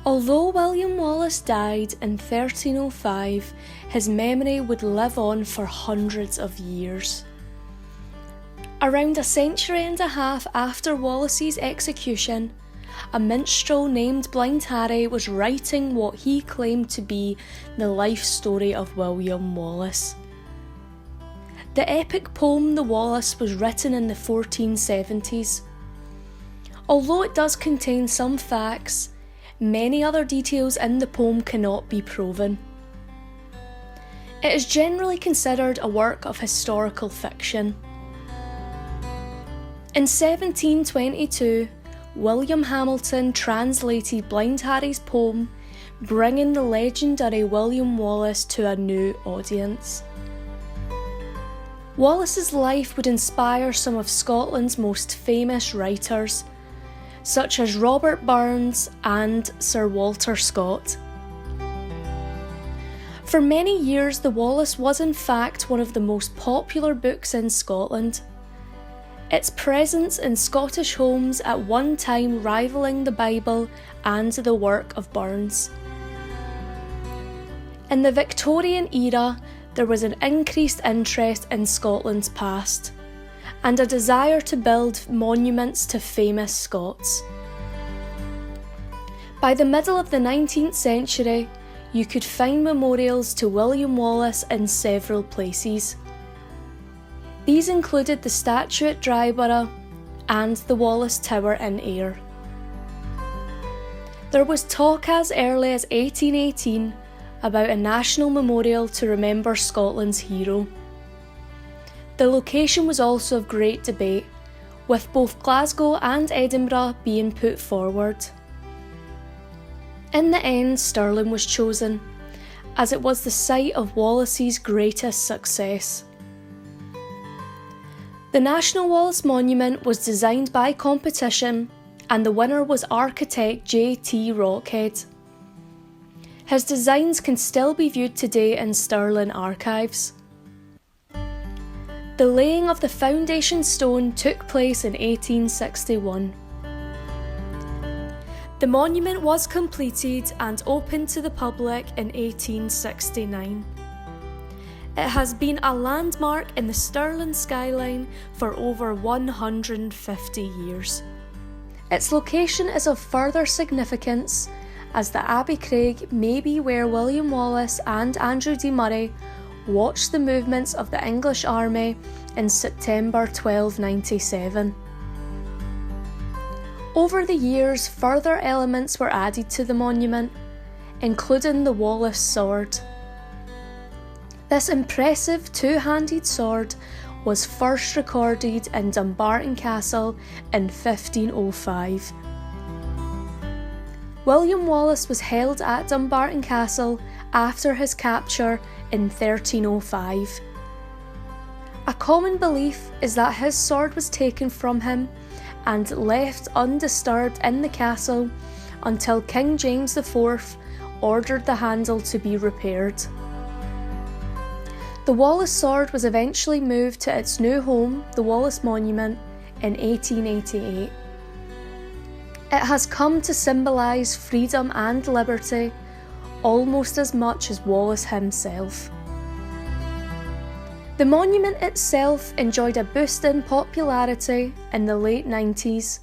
Although William Wallace died in 1305, his memory would live on for hundreds of years. Around a century and a half after Wallace's execution, a minstrel named Blind Harry was writing what he claimed to be the life story of William Wallace. The epic poem The Wallace was written in the 1470s. Although it does contain some facts, many other details in the poem cannot be proven. It is generally considered a work of historical fiction. In 1722, William Hamilton translated Blind Harry's poem, bringing the legendary William Wallace to a new audience. Wallace's life would inspire some of Scotland's most famous writers, such as Robert Burns and Sir Walter Scott. For many years, The Wallace was in fact one of the most popular books in Scotland, its presence in Scottish homes at one time rivalling the Bible and the work of Burns. In the Victorian era, there was an increased interest in Scotland's past, and a desire to build monuments to famous Scots. By the middle of the 19th century, you could find memorials to William Wallace in several places. These included the statue at Dryborough and the Wallace Tower in Ayr. There was talk as early as 1818 about a national memorial to remember Scotland's hero. The location was also of great debate, with both Glasgow and Edinburgh being put forward. In the end, Stirling was chosen, as it was the site of Wallace's greatest success. The National Wallace Monument was designed by competition, and the winner was architect J.T. Rockhead. His designs can still be viewed today in Stirling archives. The laying of the foundation stone took place in 1861. The monument was completed and opened to the public in 1869. It has been a landmark in the Stirling skyline for over 150 years. Its location is of further significance, as the Abbey Craig may be where William Wallace and Andrew de Murray watched the movements of the English army in September 1297. Over the years, further elements were added to the monument, including the Wallace sword. This impressive two-handed sword was first recorded in Dumbarton Castle in 1505. William Wallace was held at Dumbarton Castle after his capture in 1305. A common belief is that his sword was taken from him and left undisturbed in the castle until King James IV ordered the handle to be repaired. The Wallace sword was eventually moved to its new home, the Wallace Monument, in 1888. It has come to symbolise freedom and liberty almost as much as Wallace himself. The monument itself enjoyed a boost in popularity in the late 90s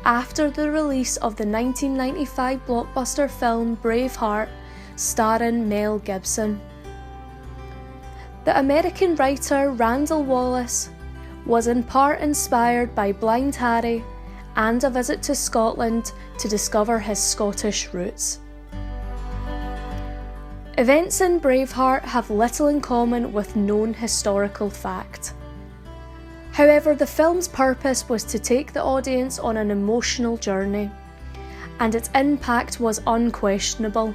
after the release of the 1995 blockbuster film Braveheart, starring Mel Gibson. The American writer Randall Wallace was in part inspired by Blind Harry and a visit to Scotland to discover his Scottish roots. Events in Braveheart have little in common with known historical fact. However, the film's purpose was to take the audience on an emotional journey, and its impact was unquestionable.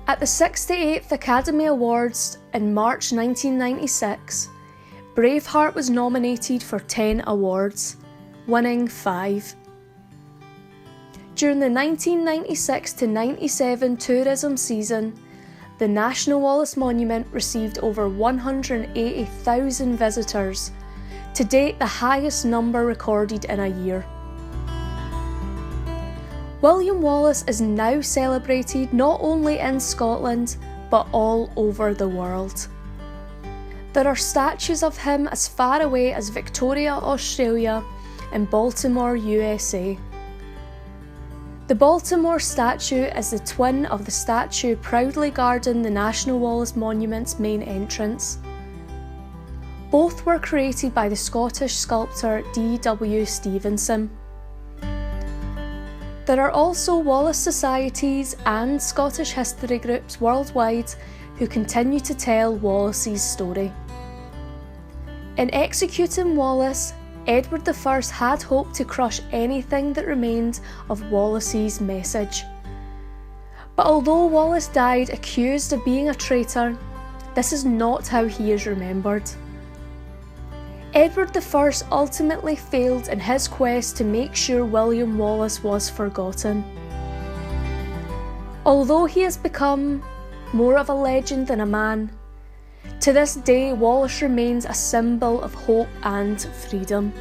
At the 68th Academy Awards in March 1996, Braveheart was nominated for 10 awards, winning 5. During the 1996 to 97 tourism season, the National Wallace Monument received over 180,000 visitors, to date the highest number recorded in a year. William Wallace is now celebrated not only in Scotland, but all over the world. There are statues of him as far away as Victoria, Australia, and Baltimore, USA. The Baltimore statue is the twin of the statue proudly guarding the National Wallace Monument's main entrance. Both were created by the Scottish sculptor D.W. Stevenson. There are also Wallace societies and Scottish history groups worldwide who continue to tell Wallace's story. In executing Wallace, Edward I had hoped to crush anything that remained of Wallace's message. But although Wallace died accused of being a traitor, this is not how he is remembered. Edward I ultimately failed in his quest to make sure William Wallace was forgotten. Although he has become more of a legend than a man, to this day Wallace remains a symbol of hope and freedom.